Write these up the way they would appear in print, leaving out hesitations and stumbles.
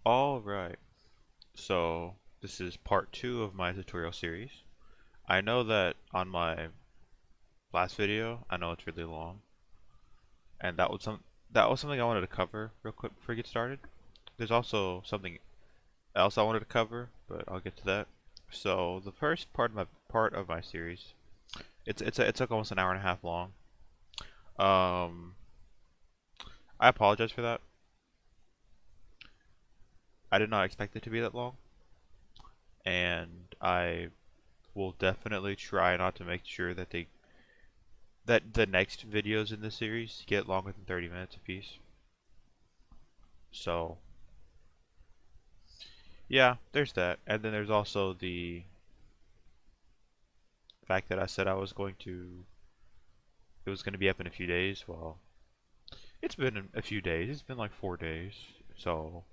Alright, so this is part 2 of my tutorial series. I know that on my last video, I know it's really long, and that was something I wanted to cover real quick before we get started. There's also something else I wanted to cover, but I'll get to that. So the first part of my series, it took almost an hour and a half long. Um, I apologize for that. I did not expect it to be that long, and I will definitely try not to make sure that the next videos in this series get longer than 30 minutes apiece. So, yeah, there's that. And then there's also the fact that I said it was going to be up in a few days. Well, it's been a few days. It's been like 4 days. So,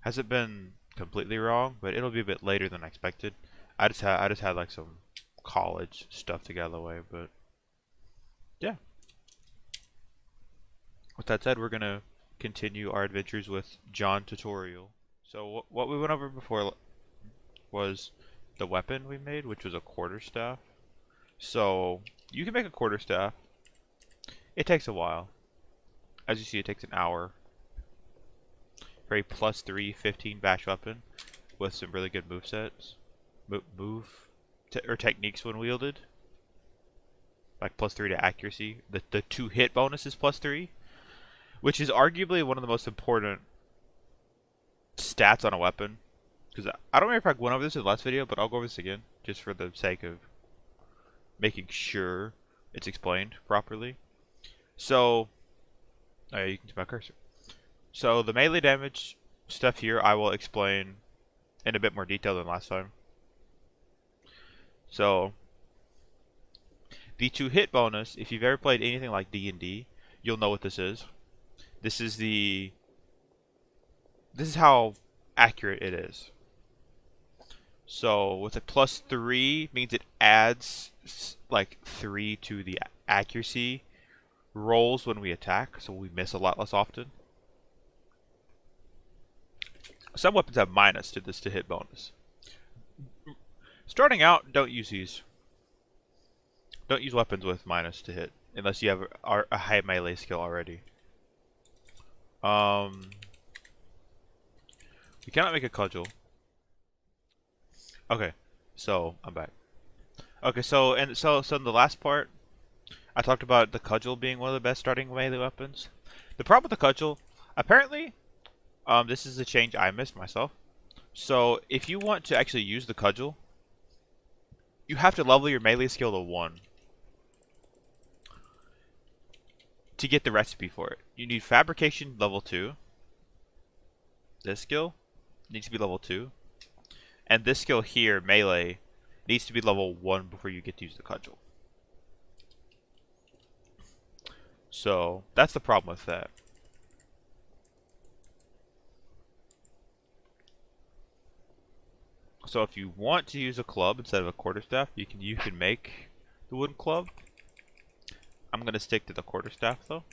hasn't been completely wrong, but it'll be a bit later than I expected. I just had like some college stuff to get out of the way, but yeah. With that said, we're gonna continue our adventures with John Tutorial. So what we went over before was the weapon we made, which was a quarterstaff. So you can make a quarterstaff. It takes a while. As you see, it takes an hour for a +3 15 bash weapon with some really good movesets, or techniques when wielded. Like +3 to accuracy. The 2 hit bonus is +3, which is arguably one of the most important stats on a weapon. Because I don't remember if I went over this in the last video, but I'll go over this again, just for the sake of making sure it's explained properly. So, you can see my cursor. So the melee damage stuff here I will explain in a bit more detail than last time. So, the 2 hit bonus, if you've ever played anything like D&D, you'll know what this is. This is how accurate it is. So with a +3 means it adds like 3 to the accuracy rolls when we attack, so we miss a lot less often. Some weapons have minus to this 2 hit bonus. Starting out, don't use these. Don't use weapons with minus to hit unless you have a high melee skill already. We cannot make a cudgel. Okay, so I'm back. Okay, so in the last part, I talked about the cudgel being one of the best starting melee weapons. The problem with the cudgel, apparently, this is a change I missed myself. So if you want to actually use the cudgel, you have to level your melee skill to 1 to get the recipe for it. You need fabrication level 2. This skill needs to be level 2. And this skill here, melee, needs to be level 1 before you get to use the cudgel. So, that's the problem with that. So if you want to use a club instead of a quarterstaff, you can make the wooden club. I'm going to stick to the quarterstaff though.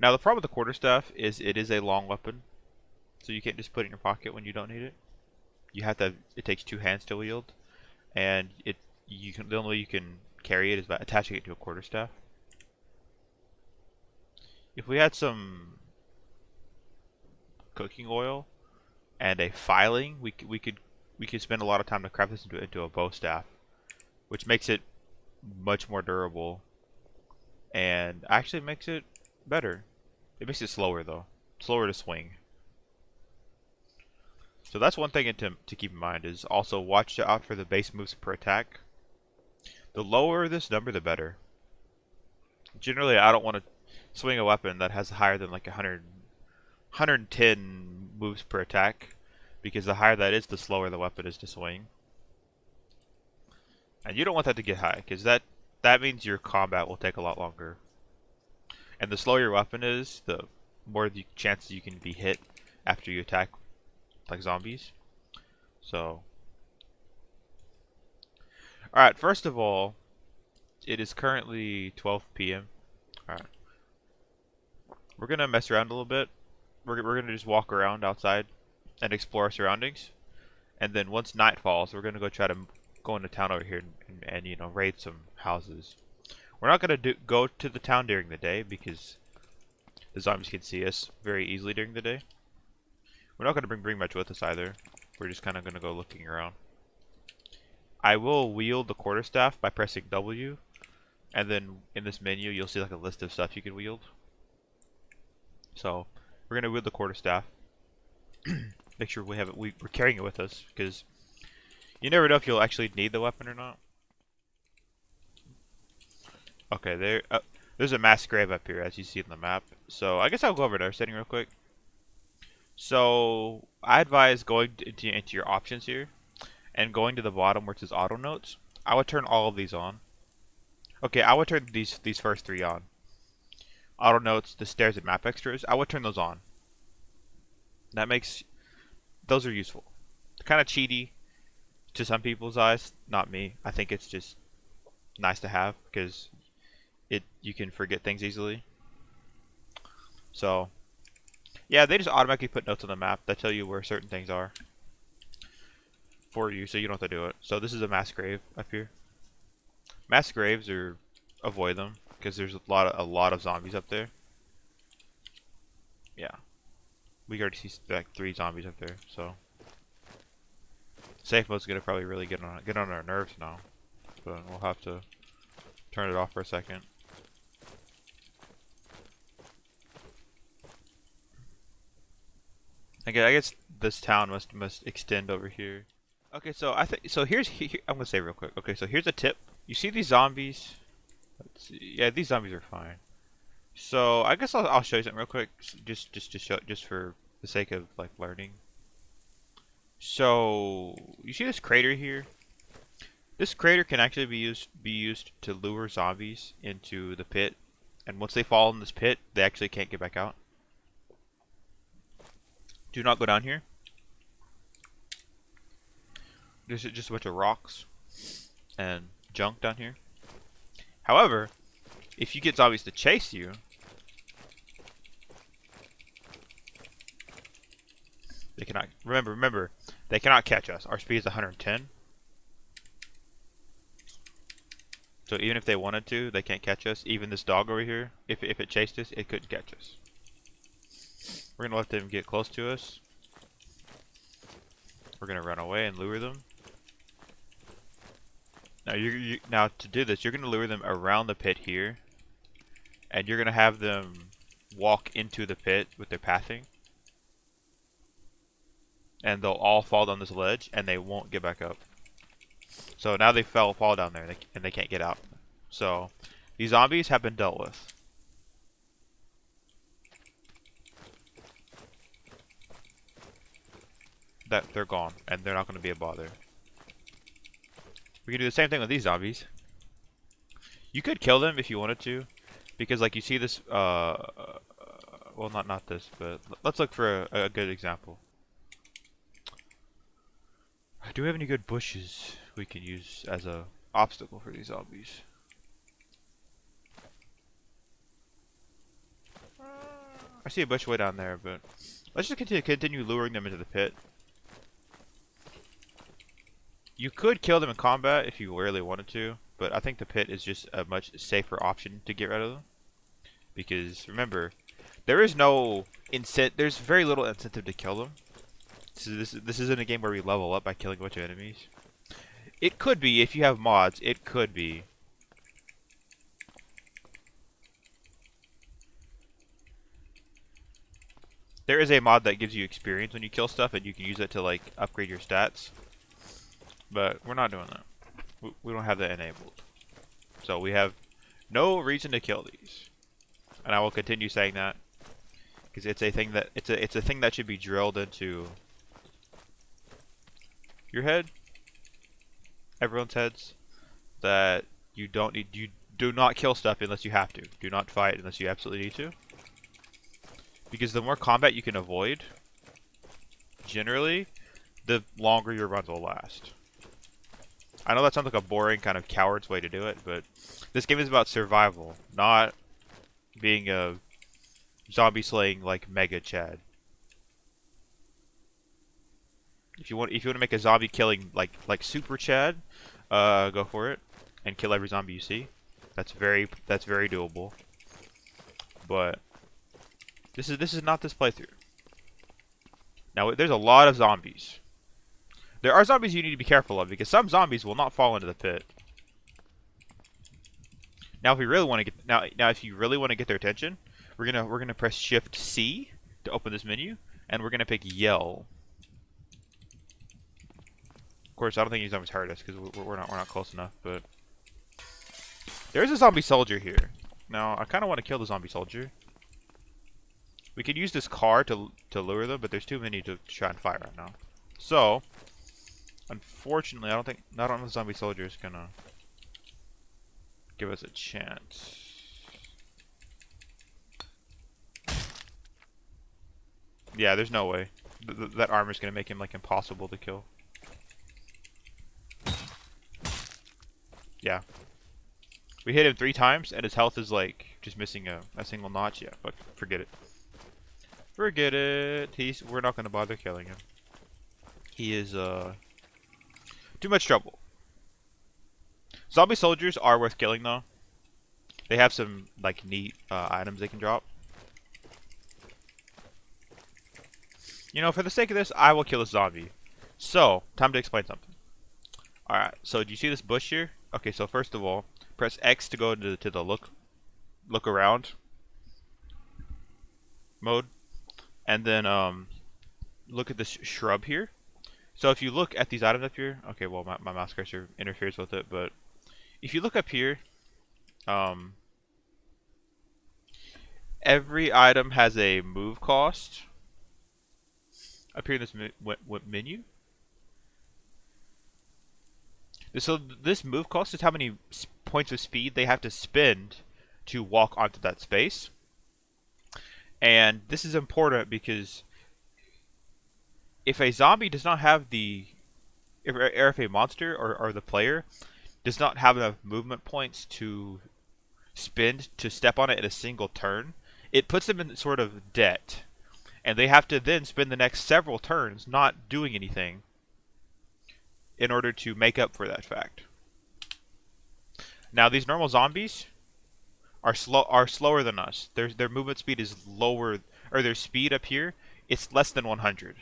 Now the problem with the quarterstaff is it is a long weapon, so you can't just put it in your pocket when you don't need it. You have to. It takes 2 hands to wield, and the only way you can carry it is by attaching it to a quarterstaff. If we had some cooking oil and a filing, we could spend a lot of time to craft this into a bow staff, which makes it much more durable and actually makes it better. It makes it slower though, slower to swing. So that's one thing to keep in mind, is also watch out for the base moves per attack. The lower this number, the better. Generally, I don't want to swing a weapon that has higher than like 110 moves per attack, because the higher that is, the slower the weapon is to swing. And you don't want that to get high, because that means your combat will take a lot longer. And the slower your weapon is, the more the chances you can be hit after you attack like zombies. So, alright, first of all, it is currently 12 p.m. Alright. We're gonna mess around a little bit we're gonna just walk around outside and explore our surroundings. And then once night falls, we're gonna go try to go into town over here and you know, raid some houses. We're not gonna go to the town during the day because the zombies can see us very easily during the day. We're not gonna bring much with us either. We're just kind of gonna go looking around. I will wield the quarterstaff by pressing W, and then in this menu you'll see like a list of stuff you can wield. So we're gonna wield the quarterstaff. Make sure we have it. We're carrying it with us because you never know if you'll actually need the weapon or not. Okay, there's a mass grave up here as you see in the map. So I guess I'll go over to our setting real quick. So I advise going into your options here and going to the bottom where it says auto notes. I would turn all of these on. Okay, I would turn these first three on. Auto notes, the stairs, and map extras. I would turn those on. Those are useful. Kind of cheaty to some people's eyes, not me. I think it's just nice to have because you can forget things easily. So yeah, they just automatically put notes on the map that tell you where certain things are for you, so you don't have to do it. So this is a mass grave up here. Mass graves avoid them because there's a lot of zombies up there. Yeah, we already see like 3 zombies up there, so safe mode's gonna probably really get on our nerves now, but we'll have to turn it off for a second. Okay, I guess this town must extend over here. Okay, so I'm gonna say real quick. Okay, so here's a tip. You see these zombies? Let's see. Yeah, these zombies are fine. So I guess I'll show you something real quick, just for the sake of like learning. So you see this crater here? This crater can actually be used to lure zombies into the pit, and once they fall in this pit, they actually can't get back out. Do not go down here. There's just a bunch of rocks and junk down here. However, if you get zombies to chase you, they cannot. Remember, they cannot catch us. Our speed is 110. So even if they wanted to, they can't catch us. Even this dog over here, if it chased us, it couldn't catch us. We're gonna let them get close to us. We're gonna run away and lure them. Now now to do this, you're gonna lure them around the pit here, and you're gonna have them walk into the pit with their pathing, and they'll all fall down this ledge, and they won't get back up. So now they fall down there, and they can't get out. So these zombies have been dealt with. That they're gone, and they're not going to be a bother. We can do the same thing with these zombies. You could kill them if you wanted to, because like you see this, well not this, but let's look for a good example. Do we have any good bushes we can use as a obstacle for these zombies? I see a bush way down there, but let's just continue luring them into the pit. You could kill them in combat if you really wanted to, but I think the pit is just a much safer option to get rid of them. Because remember, there's very little incentive to kill them. So this isn't a game where we level up by killing a bunch of enemies. It could be if you have mods. It could be. There is a mod that gives you experience when you kill stuff, and you can use it to like upgrade your stats. But we're not doing that. We don't have that enabled. So we have no reason to kill these. And I will continue saying that because it's a thing that should be drilled into your head, everyone's heads, that you do not kill stuff unless you have to. Do not fight unless you absolutely need to. Because the more combat you can avoid, generally, the longer your runs will last. I know that sounds like a boring kind of coward's way to do it, but this game is about survival, not being a zombie slaying like Mega Chad. if you want to make a zombie killing like Super Chad, go for it and kill every zombie you see. That's very doable. But this is not this playthrough. Now there's a lot of zombies. There are zombies you need to be careful of because some zombies will not fall into the pit. Now if we really want to get now if you really want to get their attention, we're gonna press Shift C to open this menu, and we're gonna pick yell. Of course, I don't think these zombies hurt us because we're not close enough. But there's a zombie soldier here. Now I kind of want to kill the zombie soldier. We could use this car to lure them, but there's too many to try and fight right now. So unfortunately, I don't think the zombie soldier is gonna give us a chance. Yeah, there's no way. That armor's gonna make him like impossible to kill. Yeah. We hit him 3 times and his health is like just missing a single notch. Yeah, but forget it. Forget it. We're not gonna bother killing him. He is too much trouble. Zombie soldiers are worth killing though. They have some like neat items they can drop. You know, for the sake of this, I will kill a zombie. So, time to explain something. Alright, so do you see this bush here? Okay, so first of all, press X to go to the look around mode. And then look at this shrub here. So if you look at these items up here, okay, well my mouse cursor interferes with it, but if you look up here, every item has a move cost up here in this menu. So this move cost is how many points of speed they have to spend to walk onto that space. And this is important because if a zombie does not have if a monster or the player does not have enough movement points to spend to step on it in a single turn, it puts them in sort of debt. And they have to then spend the next several turns not doing anything in order to make up for that fact. Now these normal zombies are slower than us. Their movement speed is lower, or their speed up here, it's less than 100.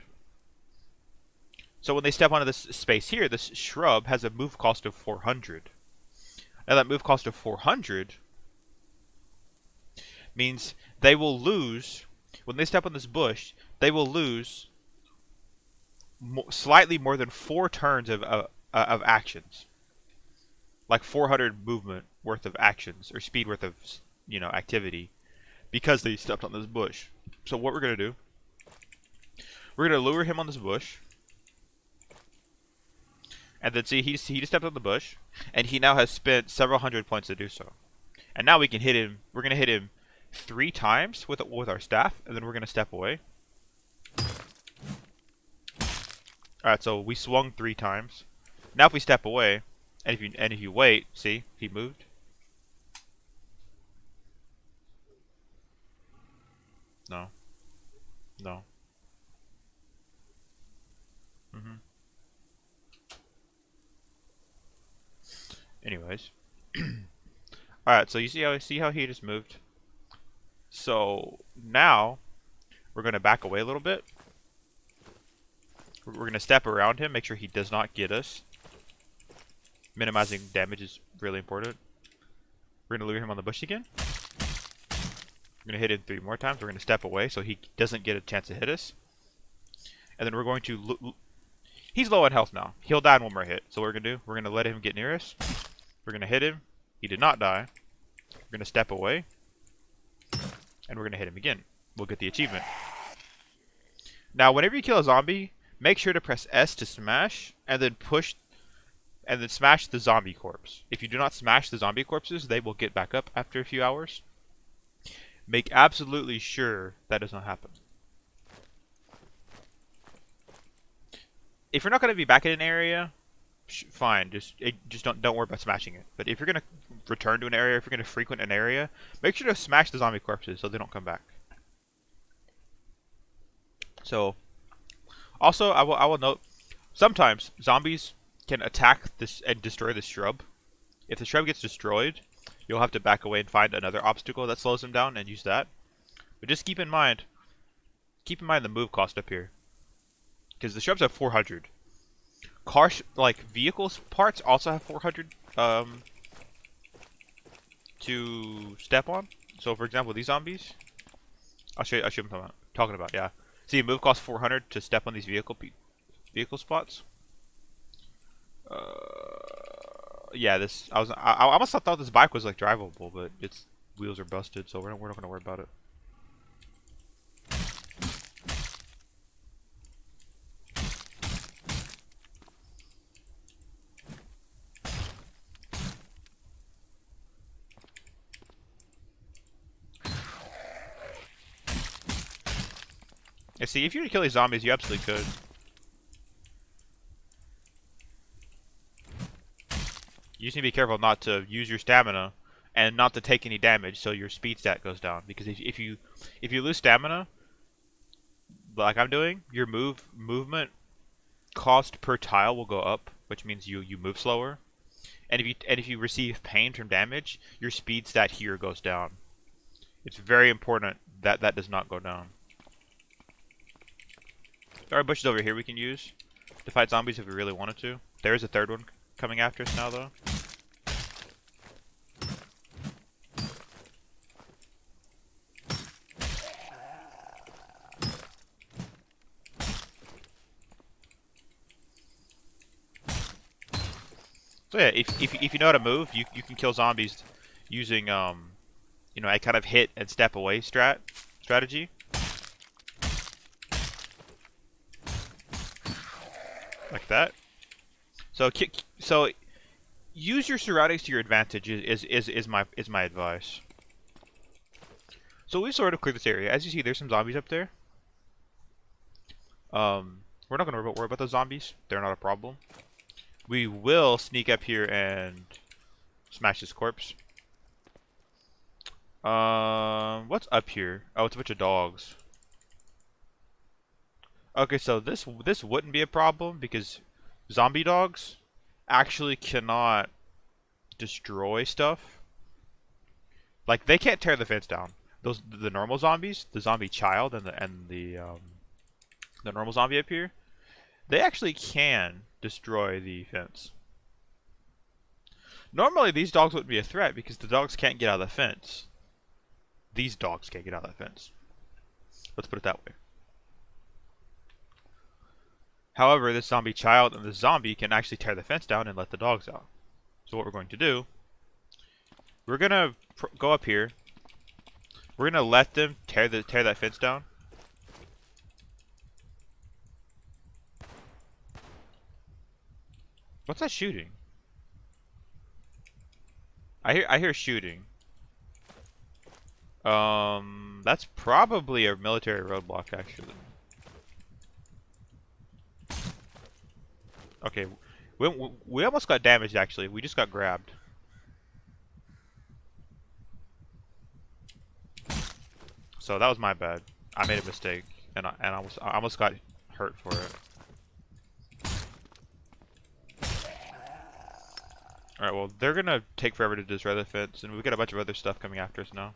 So when they step onto this space here, this shrub has a move cost of 400. Now that move cost of 400 means they will lose, when they step on this bush, they will lose slightly more than 4 turns of actions. Like 400 movement worth of actions, or speed worth of, you know, activity, because they stepped on this bush. So what we're going to do, we're going to lure him on this bush. And then see, he just stepped on the bush, and he now has spent several hundred points to do so. And now we can hit him. We're gonna hit him 3 times with our staff, and then we're gonna step away. All right, so we swung 3 times. Now if we step away, and if you wait, see, he moved. No. No. Anyways. Alright, so you see how he just moved? So now we're gonna back away a little bit. We're gonna step around him, make sure he does not get us. Minimizing damage is really important. We're gonna lure him on the bush again. We're gonna hit him 3 more times. We're gonna step away so he doesn't get a chance to hit us. And then we're going to he's low on health now. He'll die in 1 more hit. So what we're gonna do, we're gonna let him get near us. We're going to hit him. He did not die. We're going to step away. And we're going to hit him again. We'll get the achievement. Now, whenever you kill a zombie, make sure to press S to smash, and then push, and then smash the zombie corpse. If you do not smash the zombie corpses, they will get back up after a few hours. Make absolutely sure that does not happen. If you're not going to be back in an area, fine, just don't worry about smashing it. But if you're gonna return to an area, if you're gonna frequent an area, make sure to smash the zombie corpses so they don't come back. So, also I will note, Sometimes zombies can attack this and destroy the shrub. If the shrub gets destroyed, you'll have to back away and find another obstacle that slows them down and use that. But just keep in mind the move cost up here, because the shrubs have 400. Like vehicles parts also have 400 to step on. So for example, these zombies, I'll show you what I'm talking about. Yeah, see, move costs 400 to step on these vehicle spots. Yeah, I almost thought this bike was like drivable, but its wheels are busted, so we're not gonna worry about it. Yeah, see, if you were to kill these zombies, you absolutely could. You just need to be careful not to use your stamina and not to take any damage, so your speed stat goes down. Because if you lose stamina, like I'm doing, your movement cost per tile will go up, which means you move slower. And if you receive pain from damage, your speed stat here goes down. It's very important that that does not go down. There are bushes over here we can use to fight zombies if we really wanted to. There is a third one coming after us now, though. So yeah, if you know how to move, you can kill zombies using you know, a kind of hit and step away strategy. Like that. So use your surroundings to your advantage is my advice. So we sort of cleared this area. As you see, there's some zombies up there. We're not gonna worry about those zombies. They're not a problem. We will sneak up here and smash this corpse. What's up here? Oh, it's a bunch of dogs. Okay, so this wouldn't be a problem because zombie dogs actually cannot destroy stuff. Like they can't tear the fence down. The normal zombies, the zombie child and the normal zombie up here, they actually can destroy the fence. Normally these dogs wouldn't be a threat because the dogs can't get out of the fence. These dogs can't get out of the fence. Let's put it that way. However, this zombie child and the zombie can actually tear the fence down and let the dogs out. So what we're going to do, we're going to go up here. We're going to let them tear that fence down. What's that shooting? I hear shooting. That's probably a military roadblock, actually. Okay, we almost got damaged, actually. We just got grabbed. So that was my bad. I made a mistake, and I almost got hurt for it. Alright, well, they're gonna take forever to destroy the fence, and we've got a bunch of other stuff coming after us now.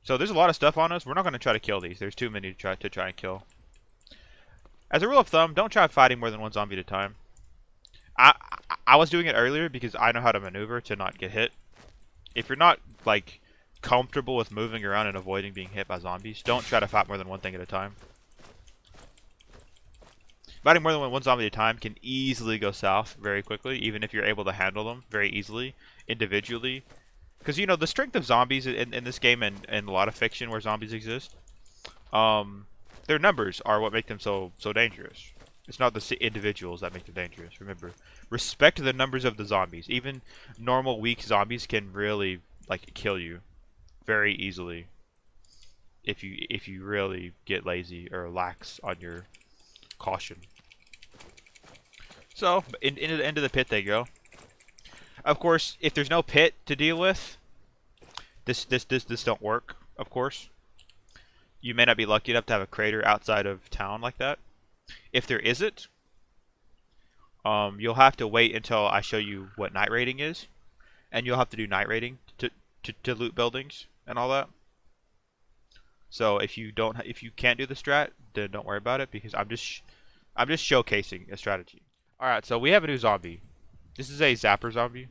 So there's a lot of stuff on us. We're not gonna try to kill these. There's too many to try and kill. As a rule of thumb, don't try fighting more than one zombie at a time. I was doing it earlier because I know how to maneuver to not get hit. If you're not, like, comfortable with moving around and avoiding being hit by zombies, don't try to fight more than one thing at a time. Fighting more than one zombie at a time can easily go south very quickly, even if you're able to handle them very easily, individually. Because, you know, the strength of zombies in this game and a lot of fiction where zombies exist, their numbers are what make them so dangerous. It's not the individuals that make them dangerous. Remember, respect the numbers of the zombies. Even normal weak zombies can really, like, kill you very easily if you really get lazy or lax on your caution. So, into the end of the pit they go. Of course, if there's no pit to deal with, this don't work, of course. You may not be lucky enough to have a crater outside of town like that. If there isn't, you'll have to wait until I show you what night raiding is, and you'll have to do night raiding to loot buildings and all that. So if you can't do the strat, then don't worry about it because I'm just showcasing a strategy. All right, so we have a new zombie. This is a zapper zombie.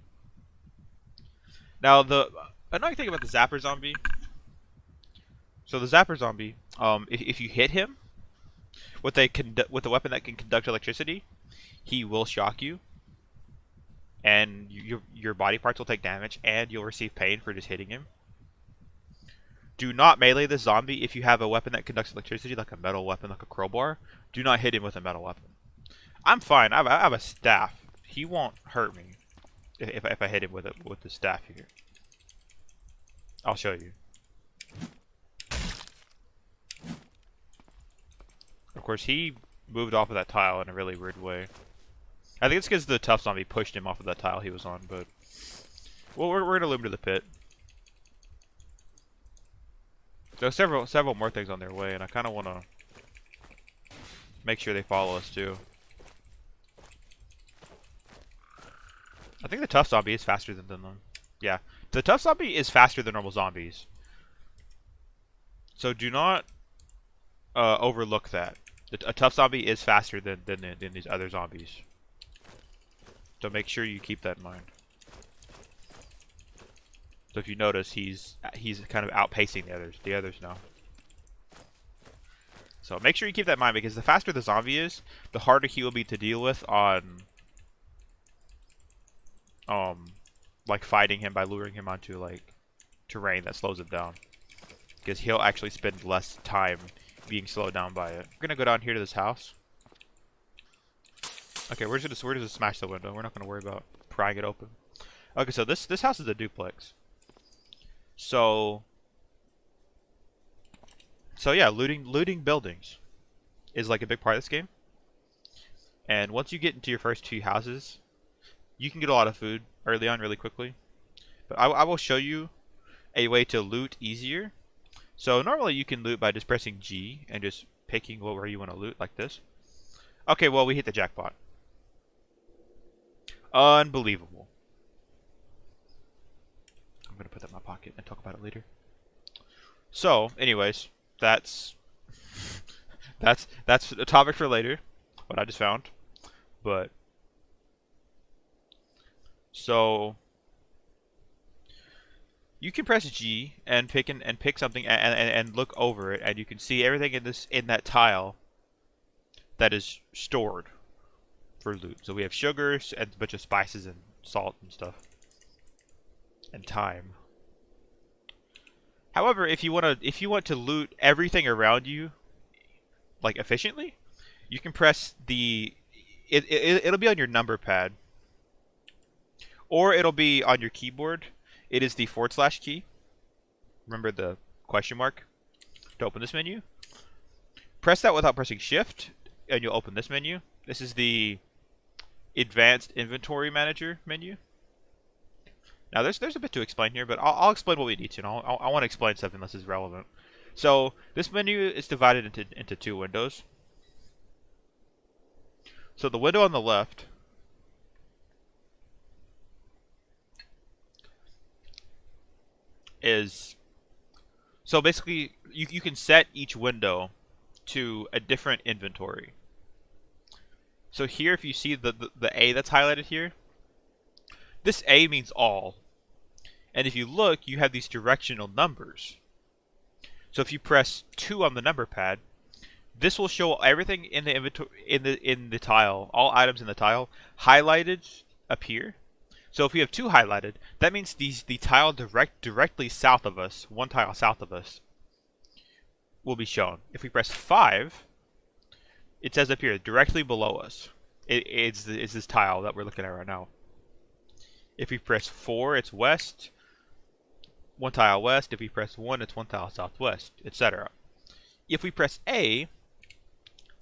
Now the another thing about the zapper zombie. So the zapper zombie, if you hit him with a weapon that can conduct electricity, he will shock you, and your body parts will take damage, and you'll receive pain for just hitting him. Do not melee this zombie if you have a weapon that conducts electricity, like a metal weapon, like a crowbar. Do not hit him with a metal weapon. I'm fine. I have a staff. He won't hurt me if I hit him with the staff here. I'll show you. Of course, he moved off of that tile in a really weird way. I think it's because the tough zombie pushed him off of that tile he was on, but... Well, we're going to loop to the pit. There's several more things on their way, and I kind of want to make sure they follow us, too. I think the tough zombie is faster than them. Yeah, the tough zombie is faster than normal zombies. So do not overlook that. A tough zombie is faster than these other zombies. So make sure you keep that in mind. So if you notice, he's kind of outpacing the others now. So make sure you keep that in mind because the faster the zombie is, the harder he will be to deal with on like fighting him by luring him onto like terrain that slows him down. Because he'll actually spend less time being slowed down by it. We're gonna go down here to this house. Okay, we're just gonna smash the window. We're not gonna worry about prying it open. Okay, so this house is a duplex. So yeah, looting buildings is like a big part of this game. And once you get into your first two houses, you can get a lot of food early on really quickly. But I will show you a way to loot easier. So normally you can loot by just pressing G and just picking where you want to loot like this. Okay, well we hit the jackpot. Unbelievable. I'm gonna put that in my pocket and talk about it later. So, anyways, that's a topic for later. What I just found, but so you can press G and pick something and look over it, and you can see everything in that tile that is stored for loot. So we have sugars and a bunch of spices and salt and stuff. And time. However, if you want to loot everything around you, like efficiently, you can press it'll be on your number pad, or it'll be on your keyboard. It is the / key. Remember the question mark to open this menu. Press that without pressing Shift, and you'll open this menu. This is the Advanced Inventory Manager menu. Now, there's a bit to explain here, but I'll explain what we need to. And I want to explain stuff unless it's relevant. So this menu is divided into two windows. So the window on the left is so basically you can set each window to a different inventory. So here, if you see the A that's highlighted here, this A means all. And if you look, you have these directional numbers. So if you press 2 on the number pad, this will show everything in the inventory in the tile, all items in the tile highlighted appear. So if we have 2 highlighted, that means the tile directly south of us, one tile south of us, will be shown. If we press 5, it says up here directly below us. It's this tile that we're looking at right now. If we press 4, it's west, one tile west. If we press 1, it's one tile southwest, etc. If we press A,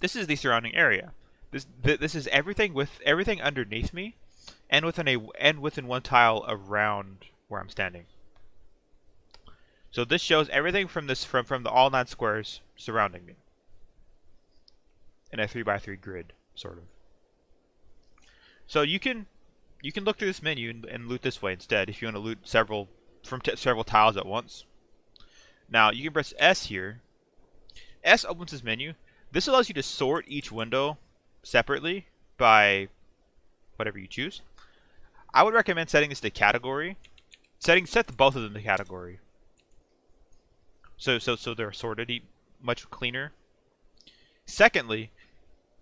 this is the surrounding area. This is everything underneath me, and within one tile around where I'm standing. So this shows everything from the all 9 squares surrounding me in a 3x3 grid, sort of. So you can look through this menu and loot this way instead if you want to loot several several tiles at once. Now you can press S here. S opens this menu. This allows you to sort each window separately by whatever you choose. I would recommend setting this to category. Set both of them to category. So they're sorted much cleaner. Secondly,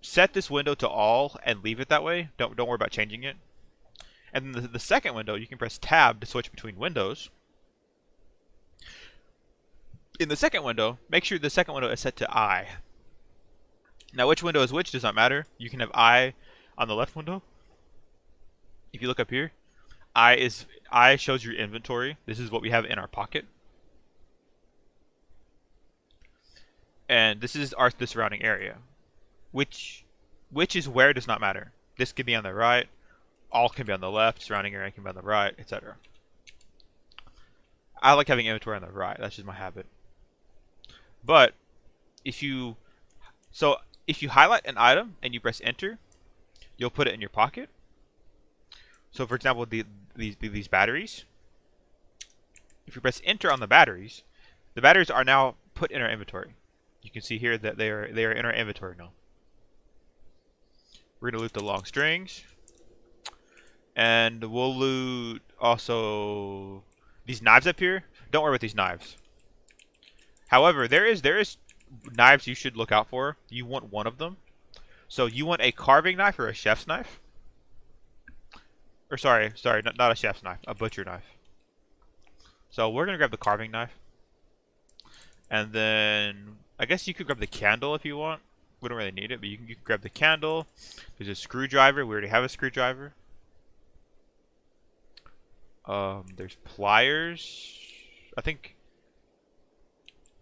set this window to all and leave it that way. Don't worry about changing it. And then the second window, you can press tab to switch between windows. In the second window, make sure the second window is set to I. Now which window is which does not matter. You can have I on the left window. If you look up here, I shows your inventory. This is what we have in our pocket. And this is the surrounding area. Which is where does not matter. This could be on the right, all can be on the left, surrounding area can be on the right, etc. I like having inventory on the right. That's just my habit. But if you highlight an item and you press enter, you'll put it in your pocket. So for example, these batteries. If you press enter on the batteries are now put in our inventory. You can see here that they are in our inventory now. We're gonna loot the long strings, and we'll loot also these knives up here. Don't worry about these knives. However, there is knives you should look out for. You want one of them. So you want a carving knife or a chef's knife. Or sorry, not a chef's knife, a butcher knife. So we're gonna grab the carving knife. And then I guess you could grab the candle if you want. We don't really need it, but you can grab the candle. There's a screwdriver. We already have a screwdriver. There's pliers. I think.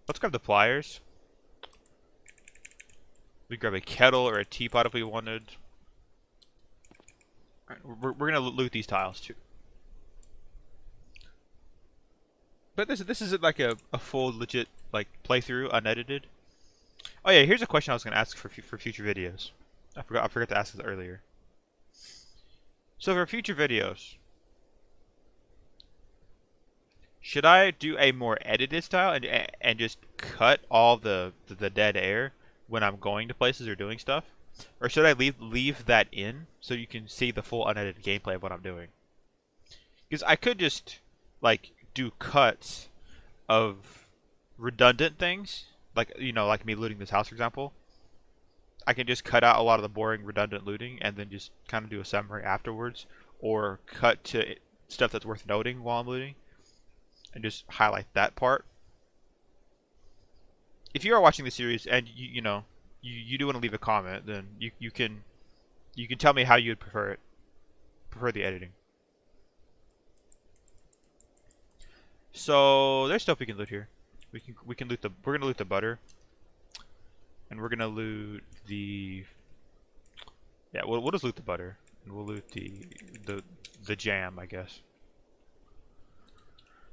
Let's grab the pliers. We grab a kettle or a teapot if we wanted. Alright, we're gonna loot these tiles too. But this isn't like a full legit like playthrough unedited. Oh yeah, here's a question I was gonna ask for future videos. I forgot to ask this earlier. So for future videos, should I do a more edited style and just cut all the dead air when I'm going to places or doing stuff? Or should I leave that in so you can see the full unedited gameplay of what I'm doing? Because I could just like do cuts of redundant things, like like me looting this house, for example. I can just cut out a lot of the boring redundant looting and then just kind of do a summary afterwards, or cut to stuff that's worth noting while I'm looting and just highlight that part. If you are watching the series and you do want to leave a comment, then you can tell me how you'd prefer the editing. So there's stuff we can loot here. We're gonna loot the butter, and we're gonna loot the we'll just loot the butter, and we'll loot the jam, I guess.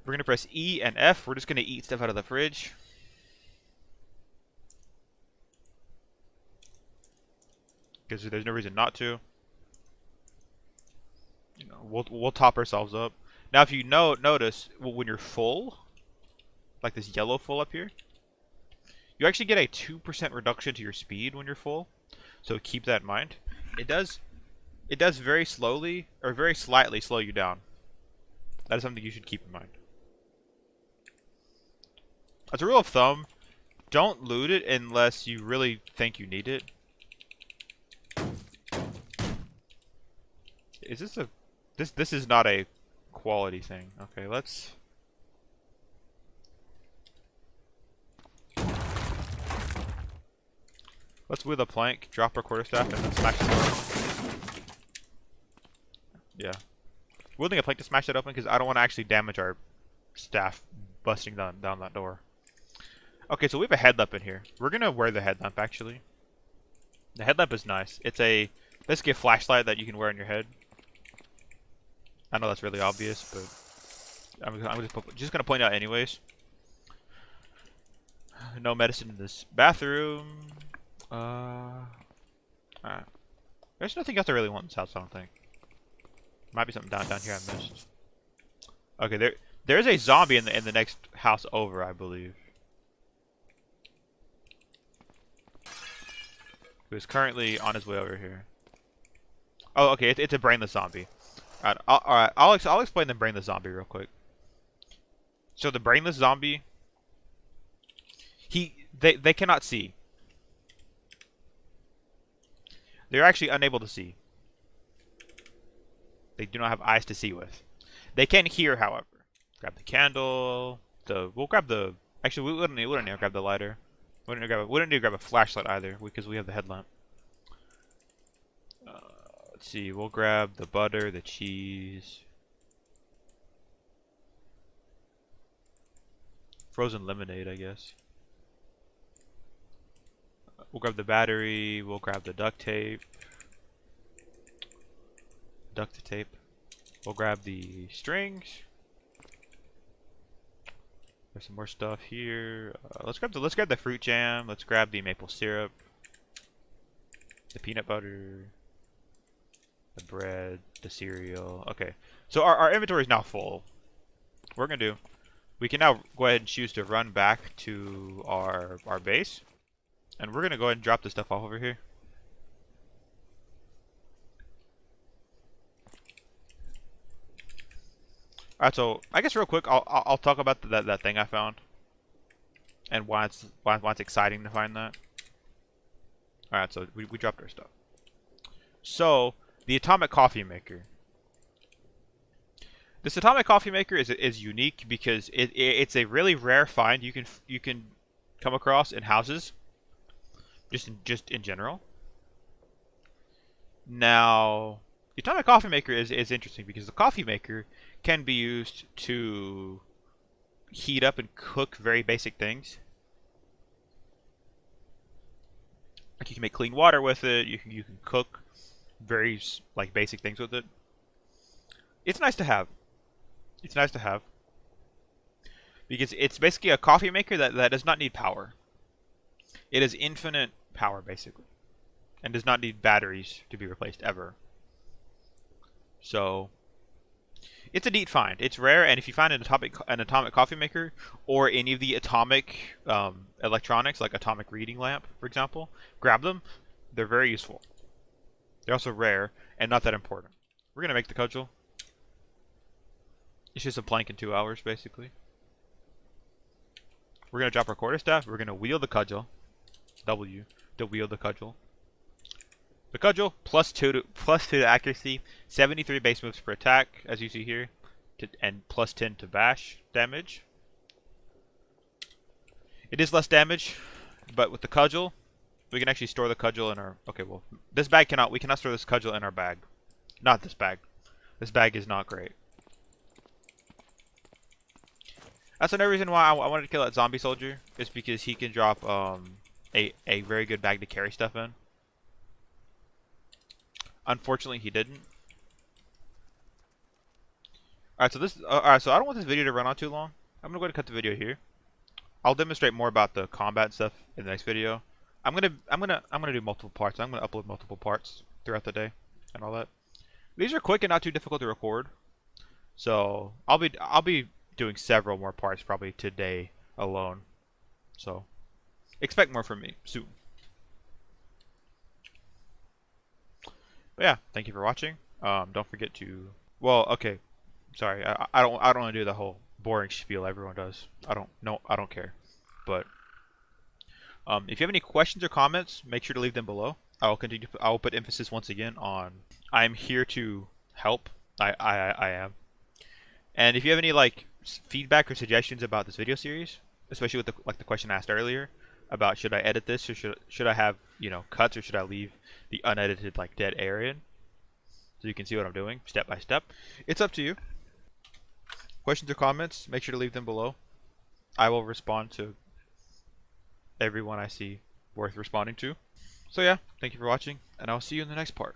We're gonna press E and F. We're just gonna eat stuff out of the fridge. Because there's no reason not to. We'll top ourselves up. Now, if you notice, when you're full, like this yellow full up here, you actually get a 2% reduction to your speed when you're full. So keep that in mind. It does very slowly or very slightly slow you down. That is something you should keep in mind. As a rule of thumb, don't loot it unless you really think you need it. Is this a... This is not a quality thing. Okay, let's... Let's with a plank, drop our quarterstaff, and then smash it open. Yeah. Wielding a plank to smash that open because I don't want to actually damage our staff busting down that door. Okay, so we have a headlamp in here. We're gonna wear the headlamp, actually. The headlamp is nice. It's basically a flashlight that you can wear on your head. I know that's really obvious, but I'm just gonna point out anyways. No medicine in this bathroom. Alright. There's nothing else I really want in this house, I don't think. Might be something down here I missed. Okay, there's a zombie in the next house over, I believe. Who is currently on his way over here. Oh, okay, it's a brainless zombie. Alright, I'll explain the brainless zombie real quick. So the brainless zombie, they cannot see. They're actually unable to see. They do not have eyes to see with. They can hear, however. Grab the candle. We'll grab the. Actually, we wouldn't need to grab the lighter. We wouldn't need to grab a flashlight either because we have the headlamp. Let's see. We'll grab the butter, the cheese, frozen lemonade, I guess. We'll grab the battery. We'll grab the duct tape. We'll grab the strings. There's some more stuff here. Let's grab the fruit jam. Let's grab the maple syrup, the peanut butter, the bread, the cereal. Okay, so our inventory is now full. What we're gonna do, we can now go ahead and choose to run back to our base, and we're gonna go ahead and drop this stuff off over here. Alright, so I guess real quick, I'll talk about that thing I found, and why it's exciting to find that. Alright, so we dropped our stuff. So the atomic coffee maker. This atomic coffee maker is unique because it's a really rare find you can come across in houses, just in general. Now, the atomic coffee maker is interesting because the coffee maker can be used to heat up and cook very basic things. Like you can make clean water with it. You can cook very like basic things with it. It's nice to have. It's nice to have because it's basically a coffee maker that does not need power. It is infinite power basically, and does not need batteries to be replaced ever. So it's a neat find. It's rare, and if you find an atomic coffee maker or any of the atomic electronics, like atomic reading lamp, for example, grab them. They're very useful. They're also rare and not that important. We're gonna make the cudgel. It's just a plank in 2 hours, basically. We're gonna drop our quarterstaff. We're gonna wield the cudgel. W to wield the cudgel. The cudgel +2 to accuracy, 73 base moves per attack, as you see here, and +10 to bash damage. It is less damage, but with the cudgel, we can actually store the cudgel in our. Okay, well, this bag cannot. We cannot store this cudgel in our bag. Not this bag. This bag is not great. That's another reason why I wanted to kill that zombie soldier, is because he can drop a very good bag to carry stuff in. Unfortunately, he didn't. Alright, so I don't want this video to run on too long. I'm gonna go ahead and cut the video here. I'll demonstrate more about the combat stuff in the next video. I'm gonna do multiple parts. I'm gonna upload multiple parts throughout the day and all that. These are quick and not too difficult to record. So I'll be doing several more parts probably today alone. So expect more from me soon. But yeah, thank you for watching. Don't forget to. Well, okay. Sorry, I don't want to do the whole boring spiel everyone does. I don't care. But if you have any questions or comments, make sure to leave them below. I will put emphasis once again on I'm here to help. I am. And if you have any like feedback or suggestions about this video series, especially with the question I asked earlier about should I edit this or should I have, you know, cuts, or should I leave the unedited like dead air in so you can see what I'm doing step by step, it's up to you. Questions or comments, make sure to leave them below. I will respond to everyone I see worth responding to. So yeah, thank you for watching, and I'll see you in the next part.